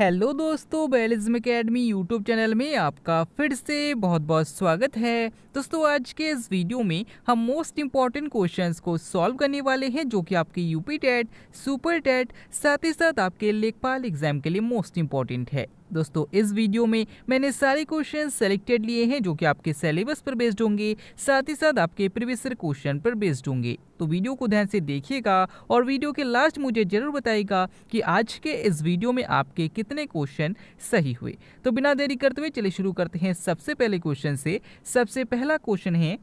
Hello दोस्तों, बैलिज्म academy YouTube channel में आपका फिर से बहुत बहुत स्वागत है। दोस्तों, आज के इस वीडियो में हम मोस्ट इम्पॉर्टेंट क्वेश्चंस को सॉल्व करने वाले हैं जो कि आपके यूपी टेट, सुपर टेट, साथ ही साथ आपके लेखपाल एग्जाम के लिए मोस्ट इम्पॉर्टेंट है। दोस्तों, इस वीडियो में मैंने सारे क्वेश्चन सेलेक्टेड लिए हैं जो कि आपके सिलेबस पर बेस्ड होंगे, साथ ही साथ आपके प्रीवियस ईयर क्वेश्चन पर बेस्ड होंगे। तो वीडियो को ध्यान से देखिएगा और वीडियो के लास्ट मुझे जरूर बताइएगा कि आज के इस वीडियो में आपके कितने क्वेश्चन सही हुए। तो बिना देरी करते हुए चलिए शुरू करते हैं सबसे पहले क्वेश्चन से। सबसे पहला क्वेश्चन है,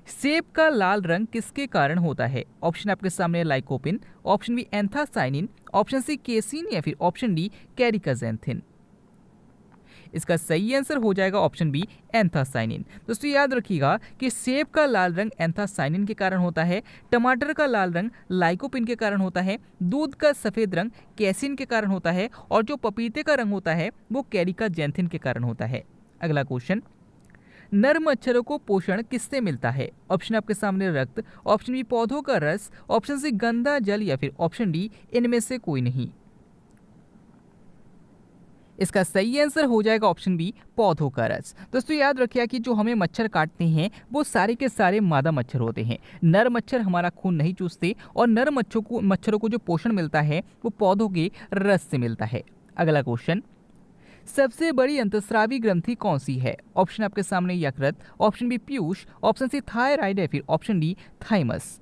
सेब का लाल रंग किसके कारण होता है? ऑप्शन आपके सामने lycopene, option B anthocyanin, option C casein या फिर ऑप्शन डी कैरिकाजेंथिन। इसका सही आंसर हो जाएगा ऑप्शन बी एंथासाइनिन। दोस्तों, याद रखिएगा कि सेब का लाल रंग एंथासाइनिन के कारण होता है, टमाटर का लाल रंग लाइकोपिन के कारण होता है, दूध का सफ़ेद रंग कैसिन के कारण होता है और जो पपीते का रंग होता है वो कैरिकाजेंथिन के कारण होता है। अगला क्वेश्चन, नर मच्छरों को पोषण किससे मिलता है? ऑप्शन आपके सामने रक्त, ऑप्शन बी पौधों का रस, ऑप्शन सी गंदा जल या फिर ऑप्शन डी इनमें से कोई नहीं। इसका सही आंसर हो जाएगा ऑप्शन बी पौधों का रस। दोस्तों, याद रखिए कि जो हमें मच्छर काटते हैं वो सारे के सारे मादा मच्छर होते हैं। नर मच्छर हमारा खून नहीं चूसते और नर मच्छरों को जो पोषण मिलता है वो पौधों के रस से मिलता है। अगला क्वेश्चन, सबसे बड़ी अंतस्रावी ग्रंथि कौन सी है? ऑप्शन आपके सामने यकृत, ऑप्शन बी पीयूष, ऑप्शन सी थायराइड या फिर ऑप्शन डी थाइमस।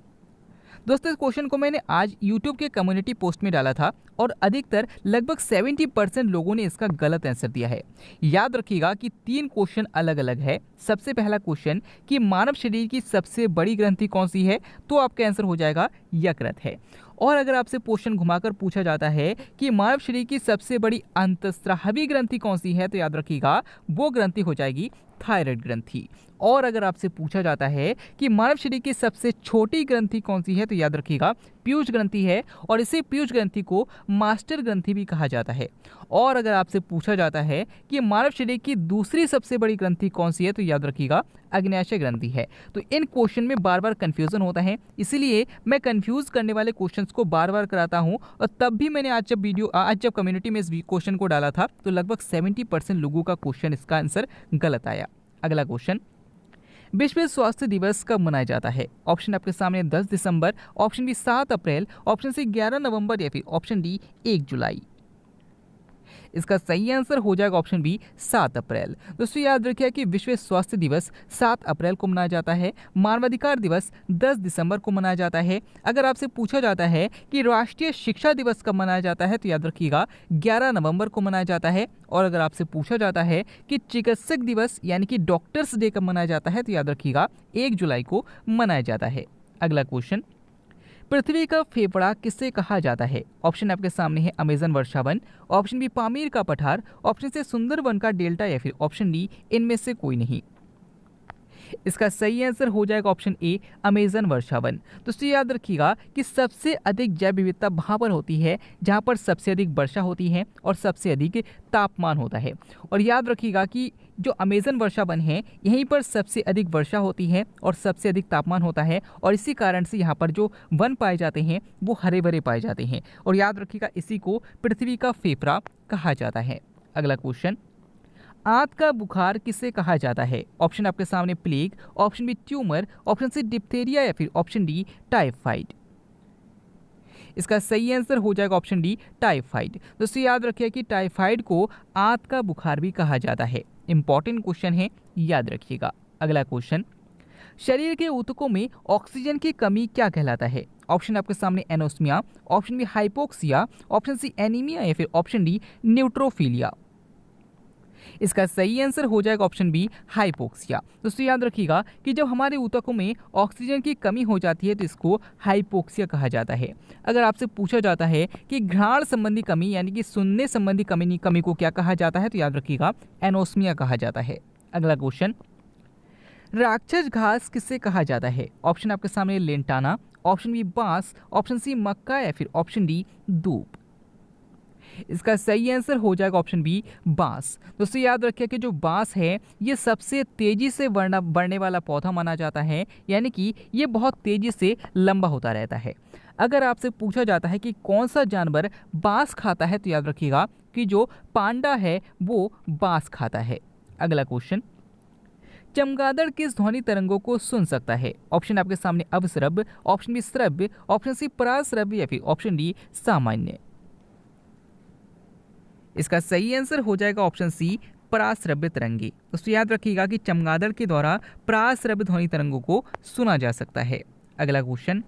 दोस्तों, इस क्वेश्चन को मैंने आज YouTube के कम्युनिटी पोस्ट में डाला था और अधिकतर लगभग 70% लोगों ने इसका गलत आंसर दिया है। याद रखिएगा कि 3 क्वेश्चन अलग अलग है। सबसे पहला क्वेश्चन कि मानव शरीर की सबसे बड़ी ग्रंथि कौन सी है, तो आपका आंसर हो जाएगा यकृत है। और अगर आपसे क्वेश्चन घुमाकर पूछा जाता है कि मानव शरीर की सबसे बड़ी अंतस्रावी ग्रंथि कौन सी है, तो याद रखिएगा वो ग्रंथि हो जाएगी थायराइड ग्रंथि। और अगर आपसे पूछा जाता है कि मानव शरीर की सबसे छोटी ग्रंथि कौन सी है, तो याद रखिएगा पीयूष ग्रंथि है और इसी पीयूष ग्रंथि को मास्टर ग्रंथि भी कहा जाता है। और अगर आपसे पूछा जाता है कि मानव शरीर की दूसरी सबसे बड़ी ग्रंथि कौन सी है, तो याद रखिएगा अग्न्याशय ग्रंथि है। तो इन क्वेश्चन में बार बार कंफ्यूजन होता है, इसीलिए मैं कंफ्यूज करने वाले क्वेश्चंस को बार बार कराता हूं। और तब भी मैंने आज जब कम्युनिटी में इस क्वेश्चन को डाला था तो लगभग 70% लोगों का क्वेश्चन इसका आंसर गलत आया। अगला क्वेश्चन, विश्व स्वास्थ्य दिवस कब मनाया जाता है? ऑप्शन आपके सामने 10 दिसंबर, ऑप्शन बी 7 अप्रैल, ऑप्शन सी 11 नवंबर या फिर ऑप्शन डी 1 जुलाई। इसका सही आंसर हो जाएगा ऑप्शन बी 7 अप्रैल। दोस्तों, याद रखिए कि विश्व स्वास्थ्य दिवस 7 अप्रैल को मनाया जाता है। मानवाधिकार दिवस 10 दिसंबर को मनाया जाता है। अगर आपसे पूछा जाता है कि राष्ट्रीय शिक्षा दिवस कब मनाया जाता है, तो याद रखिएगा 11 नवंबर को मनाया जाता है। और अगर आपसे पूछा जाता है कि चिकित्सक दिवस यानी कि डॉक्टर्स डे कब मनाया जाता है, तो याद रखिएगा 1 जुलाई को मनाया जाता है। अगला क्वेश्चन, पृथ्वी का फेफड़ा किसे कहा जाता है? ऑप्शन आपके सामने है अमेजन वर्षावन, ऑप्शन बी पामीर का पठार, ऑप्शन से सुंदरवन का डेल्टा या फिर ऑप्शन डी इनमें से कोई नहीं। इसका सही आंसर हो जाएगा ऑप्शन ए अमेजन वर्षावन। दोस्तों, याद रखिएगा कि सबसे अधिक जैव विविधता वहाँ पर होती है जहाँ पर सबसे अधिक वर्षा होती है और सबसे अधिक तापमान होता है। और याद रखिएगा कि जो अमेजन वर्षावन है यहीं पर सबसे अधिक वर्षा होती है और सबसे अधिक तापमान होता है और इसी कारण से यहाँ पर जो वन पाए जाते हैं वो हरे भरे पाए जाते हैं। और याद रखिएगा इसी को पृथ्वी का फेफड़ा कहा जाता है। अगला क्वेश्चन, आंत का बुखार किसे कहा जाता है? ऑप्शन आपके सामने plague, option B tumour, option C diphtheria या फिर ऑप्शन डी टाइफाइड। इसका सही आंसर हो जाएगा ऑप्शन डी टाइफाइड। दोस्तों, याद रखिए कि टाइफाइड को आंत का बुखार भी कहा जाता है। इंपॉर्टेंट क्वेश्चन है, याद रखिएगा। अगला क्वेश्चन, शरीर के ऊतकों में ऑक्सीजन की कमी क्या कहलाता है? ऑप्शन आपके सामने anosmia, option B hypoxia, option C anaemia या फिर ऑप्शन डी न्यूट्रोफिलिया। इसका सही आंसर हो जाएगा ऑप्शन बी हाइपोक्सिया। दोस्तों, याद रखिएगा कि जब हमारे ऊतकों में ऑक्सीजन की कमी हो जाती है तो इसको हाइपोक्सिया कहा जाता है। अगर आपसे पूछा जाता है कि घ्राण संबंधी कमी यानी कि सुनने संबंधी कमी को क्या कहा जाता है, तो याद रखिएगा एनोस्मिया कहा जाता है। अगला क्वेश्चन, राक्षस घास किसे कहा जाता है? ऑप्शन आपके सामने लेंटाना, ऑप्शन बी बांस, ऑप्शन सी मक्का या फिर ऑप्शन डी दूब। इसका सही आंसर हो जाएगा ऑप्शन बी बांस। दोस्तों, याद रखिए कि जो बांस है ये सबसे तेजी से बढ़ने वाला पौधा माना जाता है, यानी कि ये बहुत तेजी से लंबा होता रहता है। अगर आपसे पूछा जाता है कि कौन सा जानवर बांस खाता है, तो याद रखिएगा जबकि जो पांडा है वो बांस खाता है। अगला क्वेश्चन, चमगादड़ किस ध्वनि तरंगों को सुन सकता है? ऑप्शन आपके सामने अवश्रव्य, ऑप्शन बी श्रव्य, ऑप्शन सी पराश्रव्य या फिर ऑप्शन डी सामान्य। इसका सही आंसर हो जाएगा ऑप्शन सी पराश्रव्य तरंगे। दोस्तों याद रखिएगा कि चमगादड़ के द्वारा पराश्रव्य ध्वनि तरंगों को सुना जा सकता है। अगला क्वेश्चन,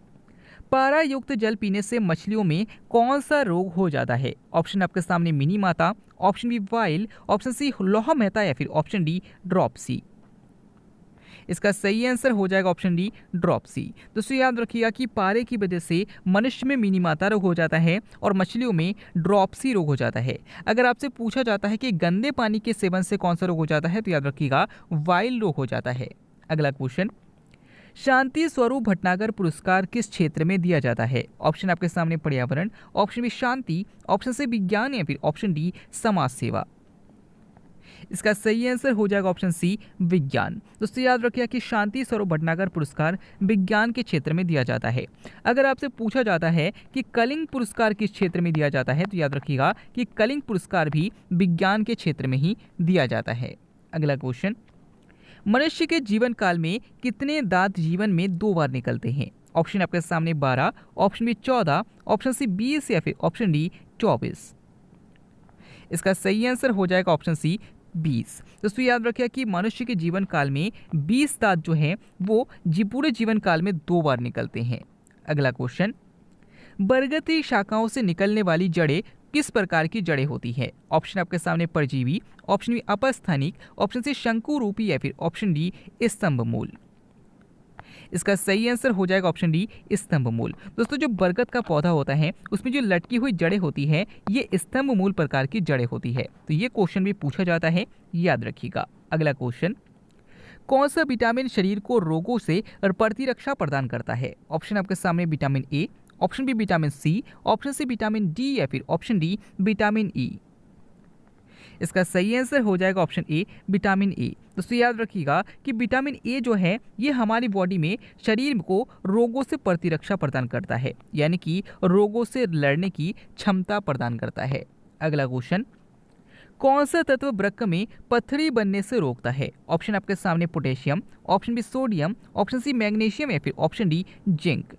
पारा युक्त जल पीने से मछलियों में कौन सा रोग हो जाता है? ऑप्शन आपके सामने मिनी माता, ऑप्शन बी वाइल, ऑप्शन सी लोहा मेहता या फिर ऑप्शन डी ड्रॉपसी। इसका सही आंसर हो जाएगा ऑप्शन डी ड्रॉपसी। दोस्तों याद रखिएगा कि पारे की वजह से मनुष्य में मिनी माता रोग हो जाता है और मछलियों में ड्रॉपसी रोग हो जाता है। अगर आपसे पूछा जाता है कि गंदे पानी के सेवन से कौन सा रोग हो जाता है तो याद रखिएगा वाइल रोग हो जाता है। अगला क्वेश्चन, शांति स्वरूप भटनागर पुरस्कार किस क्षेत्र में दिया जाता है? ऑप्शन आपके सामने पर्यावरण, ऑप्शन बी शांति, ऑप्शन सी विज्ञान या फिर ऑप्शन डी समाज सेवा। इसका सही आंसर हो जाएगा ऑप्शन सी विज्ञान। दोस्तों याद रखिए कि शांति स्वरूप भटनागर पुरस्कार विज्ञान के क्षेत्र में दिया जाता है। अगर आपसे पूछा जाता है कि कलिंग पुरस्कार किस क्षेत्र में दिया जाता है तो याद रखिएगा कि कलिंग पुरस्कार भी विज्ञान के क्षेत्र में ही दिया जाता है। अगला क्वेश्चन, मनुष्य के जीवन काल में कितने दांत जीवन में 2 बार निकलते हैं? ऑप्शन आपके सामने 12, ऑप्शन बी 14, ऑप्शन सी 20 या फिर ऑप्शन डी 24। इसका सही आंसर हो जाएगा ऑप्शन सी 20। दोस्तों याद रखिए कि मनुष्य के जीवन काल में 20 दांत जो हैं वो पूरे जीवन काल में 2 बार निकलते हैं। अगला क्वेश्चन, बरगद की शाखाओं से निकलने वाली जड़ें किस प्रकार की जड़ें होती है? ऑप्शन आपके सामने परजीवी, ऑप्शन बी अपस्थानिक, ऑप्शन सी शंकु रूपी या फिर ऑप्शन डी स्तंभ मूल। इसका सही आंसर हो जाएगा ऑप्शन डी स्तंभ मूल। दोस्तों जो बरगद का पौधा होता है उसमें जो लटकी हुई जड़ें होती है ये स्तंभ मूल प्रकार की जड़ें होती है। तो ये क्वेश्चन भी पूछा जाता है, याद रखिएगा। अगला क्वेश्चन, कौन सा विटामिन शरीर को रोगों से प्रतिरक्षा प्रदान करता है? ऑप्शन आपके सामने vitamin A, option B vitamin C, option C vitamin D या फिर ऑप्शन डी विटामिन ई। इसका सही आंसर हो जाएगा ऑप्शन ए विटामिन ए। दोस्तों याद रखिएगा कि विटामिन ए जो है ये हमारी बॉडी में शरीर को रोगों से प्रतिरक्षा प्रदान करता है, यानी कि रोगों से लड़ने की क्षमता प्रदान करता है। अगला क्वेश्चन, कौन सा तत्व वृक्क में पथरी बनने से रोकता है? ऑप्शन आपके सामने potassium, option B sodium, option C magnesium या फिर ऑप्शन डी जिंक।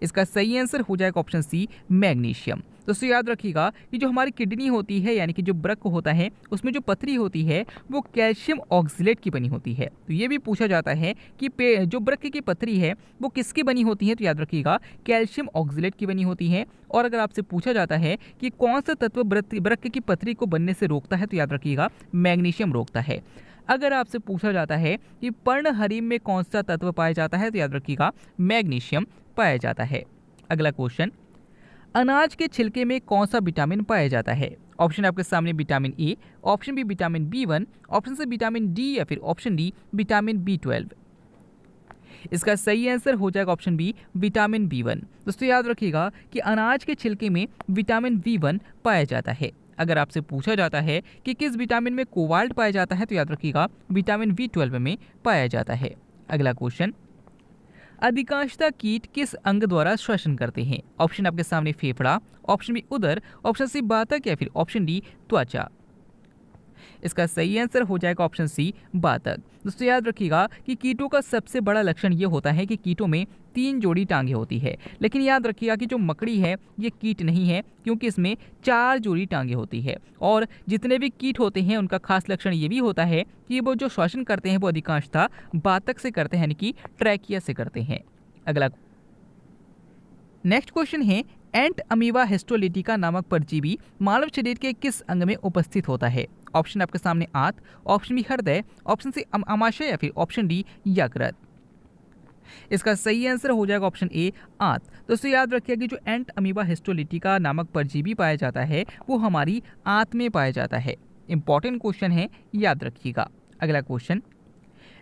इसका सही आंसर हो जाएगा ऑप्शन सी मैग्नीशियम। दोस्तों याद रखिएगा कि जो हमारी किडनी होती है यानी कि जो वृक्क होता है उसमें जो पथरी होती है वो कैल्शियम ऑक्सलेट की बनी होती है। तो ये भी पूछा जाता है कि जो वृक्क की पथरी है वो किसकी बनी होती है तो याद रखिएगा कैल्शियम ऑक्सलेट की बनी होती है। और अगर आपसे पूछा जाता है कि कौन सा तत्व वृक्क की पथरी को बनने से रोकता है तो याद रखिएगा मैग्नीशियम रोकता है। अगर आपसे पूछा जाता है कि पर्णहरिम में कौन सा तत्व पाया जाता है तो याद रखिएगा मैग्नीशियम पाया जाता है। अगला क्वेश्चन, अनाज के छिलके में कौन सा विटामिन पाया जाता है? ऑप्शन आपके सामने vitamin A, option B vitamin B1, option C vitamin D या फिर ऑप्शन डी विटामिन B12। इसका सही आंसर हो जाएगा ऑप्शन बी विटामिन B1। दोस्तों याद रखिएगा कि अनाज के छिलके में विटामिन B1 पाया जाता है। अगर आपसे पूछा जाता है कि किस विटामिन में कोबाल्ट पाया जाता है तो याद रखिएगा विटामिन B12 में पाया जाता है। अगला क्वेश्चन, अधिकांशतः कीट किस अंग द्वारा श्वसन करते हैं? ऑप्शन आपके सामने फेफड़ा, ऑप्शन बी उदर, ऑप्शन सी बातक या फिर ऑप्शन डी त्वचा। इसका सही आंसर हो जाएगा ऑप्शन सी बातक। दोस्तों याद रखिएगा कि कीटों का सबसे बड़ा लक्षण ये होता है कि कीटों में 3 जोड़ी टांगे होती है, लेकिन याद रखिएगा कि जो मकड़ी है ये कीट नहीं है क्योंकि इसमें 4 जोड़ी टांगे होती है। और जितने भी कीट होते हैं उनका खास लक्षण ये भी होता है कि वो जो श्वसन करते हैं वो अधिकांशतः बातक से करते हैं यानी कि ट्रैकिया से करते हैं। अगला नेक्स्ट क्वेश्चन है, एंट अमीबा हिस्टोलिटिका नामक परजीवी मानव शरीर के किस अंग में उपस्थित होता है? ऑप्शन आपके सामने आंत, ऑप्शन बी हृदय, ऑप्शन सी अमाशय या फिर ऑप्शन डी यकृत। इसका सही आंसर हो जाएगा ऑप्शन ए आंत। दोस्तों याद रखिए कि जो एंट अमीबा हिस्टोलिटिका नामक परजीवी पाया जाता है वो हमारी आंत में पाया जाता है। इंपॉर्टेंट क्वेश्चन है, याद रखिएगा। अगला क्वेश्चन,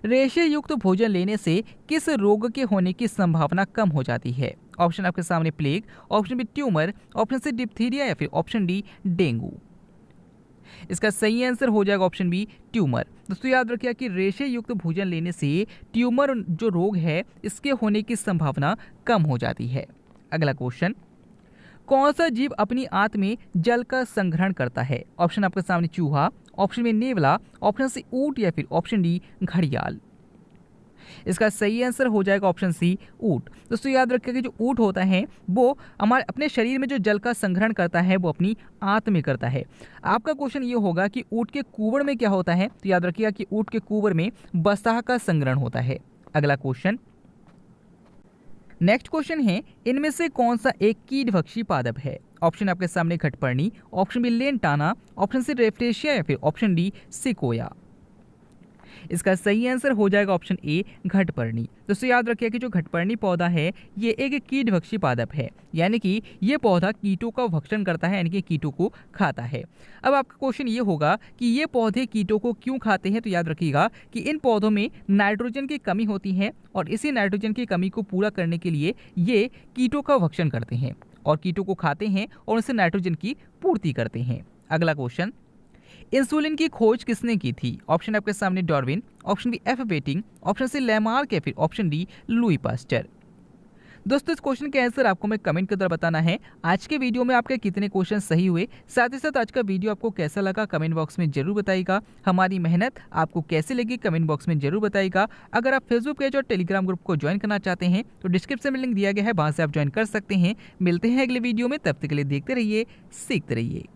रेशे युक्त भोजन लेने से किस रोग के होने की संभावना कम हो जाती है? ऑप्शन आपके सामने plague, option B tumour, option C diphtheria या फिर ऑप्शन डी डेंगू। इसका सही आंसर हो जाएगा ऑप्शन बी ट्यूमर। दोस्तों याद रखिए कि रेशे युक्त भोजन लेने से ट्यूमर जो रोग है इसके होने की संभावना कम हो जाती है। अगला क्वेश्चन, कौन सा जीव अपनी आंत में जल का संग्रहण करता है? ऑप्शन आपके सामने चूहा, ऑप्शन में नेवला, ऑप्शन सी ऊंट या फिर ऑप्शन डी घड़ियाल। इसका सही आंसर हो जाएगा ऑप्शन सी ऊंट। दोस्तों याद रखिए कि जो ऊंट होता है वो हमारे अपने शरीर में जो जल का संग्रहण करता है वो अपनी आंत में करता है। आपका क्वेश्चन ये होगा कि ऊंट के कुबड़ में क्या होता है, तो याद रखिएगा कि ऊंट के कुबड़ में बसाह का संग्रहण होता है। अगला क्वेश्चन, नेक्स्ट क्वेश्चन है, इनमें से कौन सा एक कीटभक्षी पादप है? ऑप्शन आपके सामने घटपर्णी, option B lantana, option C rafflesia या फिर ऑप्शन डी सिकोया। इसका सही आंसर हो जाएगा ऑप्शन ए घटपर्णी। दोस्तों याद रखिए कि जो घटपर्णी पौधा है ये एक कीटभक्षी पादप है, यानी कि ये पौधा कीटों का भक्षण करता है, यानी कि कीटों को खाता है। अब आपका क्वेश्चन ये होगा कि ये पौधे कीटों को क्यों खाते हैं, तो याद रखिएगा कि इन पौधों में नाइट्रोजन की कमी होती है और इसी नाइट्रोजन की कमी को पूरा करने के लिए ये कीटों का भक्षण करते हैं और कीटों को खाते हैं और उनसे नाइट्रोजन की पूर्ति करते हैं। अगला क्वेश्चन, इंसुलिन की खोज किसने की थी? ऑप्शन आपके सामने डार्विन, ऑप्शन बी एफ बेटिंग, ऑप्शन सी लैमार्क या फिर ऑप्शन डी लुई पास्चर। दोस्तों इस क्वेश्चन के आंसर आपको मैं कमेंट के द्वारा बताना है। आज के वीडियो में आपके कितने क्वेश्चन सही हुए, साथ ही साथ आज का वीडियो आपको कैसा लगा कमेंट बॉक्स में जरूर बताइएगा। हमारी मेहनत आपको कैसी लगी कमेंट बॉक्स में जरूर बताइएगा। अगर आप फेसबुक पेज और टेलीग्राम ग्रुप को ज्वाइन करना चाहते हैं तो डिस्क्रिप्शन में लिंक दिया गया है, वहां से आप ज्वाइन कर सकते हैं। मिलते हैं अगले वीडियो में, तब तक के लिए देखते रहिए, सीखते रहिए।